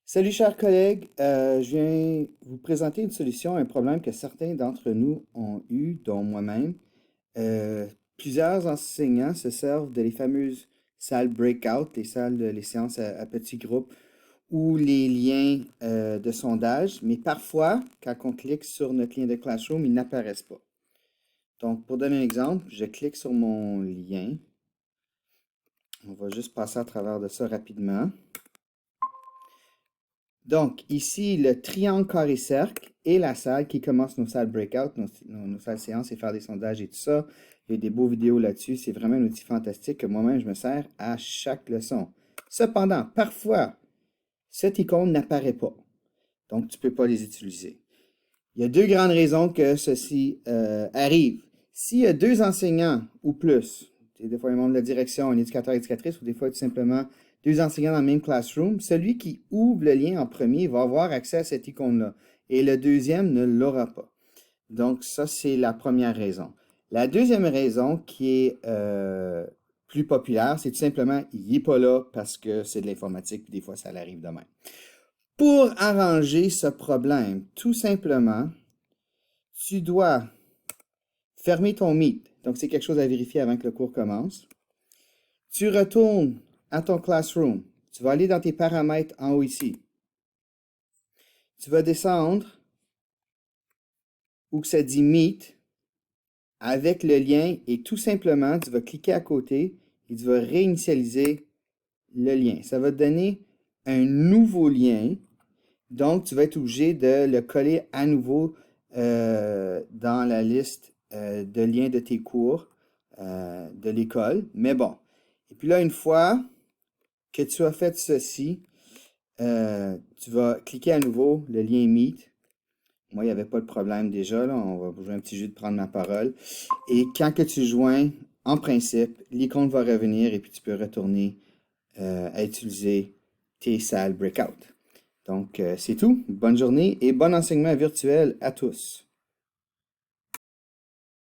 Salut chers collègues, je viens vous présenter une solution à un problème que certains d'entre nous ont eu, dont moi-même. Plusieurs enseignants se servent de les fameuses salles breakout, les séances à petits groupes, ou les liens de sondage, mais parfois, quand on clique sur notre lien de Classroom, ils n'apparaissent pas. Donc, pour donner un exemple, je clique sur mon lien. On va juste passer à travers de ça rapidement. Donc, ici, le triangle carré cercle et la salle qui commence nos salles breakout, nos salles séances et faire des sondages et tout ça. Il y a des beaux vidéos là-dessus. C'est vraiment un outil fantastique que moi-même, je me sers à chaque leçon. Cependant, parfois, cette icône n'apparaît pas. Donc, tu ne peux pas les utiliser. Il y a deux grandes raisons que ceci arrive. S'il y a deux enseignants ou plus, des fois un membre de la direction, un éducateur, éducatrice, ou des fois tout simplement deux enseignants dans le même classroom, celui qui ouvre le lien en premier va avoir accès à cette icône-là. Et le deuxième ne l'aura pas. Donc, ça, c'est la première raison. La deuxième raison qui est plus populaire, c'est tout simplement, il n'est pas là parce que c'est de l'informatique, puis des fois, ça l'arrive de même. Pour arranger ce problème, tout simplement, tu dois fermer ton Meet. Donc, c'est quelque chose à vérifier avant que le cours commence. Tu retournes à ton Classroom. Tu vas aller dans tes paramètres en haut ici. Tu vas descendre où ça dit Meet avec le lien et tout simplement, tu vas cliquer à côté et tu vas réinitialiser le lien. Ça va te donner un nouveau lien. Donc, tu vas être obligé de le coller à nouveau dans la liste de liens de tes cours de l'école. Mais bon. Et puis là, une fois que tu as fait ceci, tu vas cliquer à nouveau le lien Meet. Moi, il n'y avait pas de problème déjà. Là. On va jouer un petit jeu de prendre ma parole. Et quand que tu joins, en principe, l'icône va revenir et puis tu peux retourner à utiliser tes salles breakout. Donc, c'est tout. Bonne journée et bon enseignement virtuel à tous.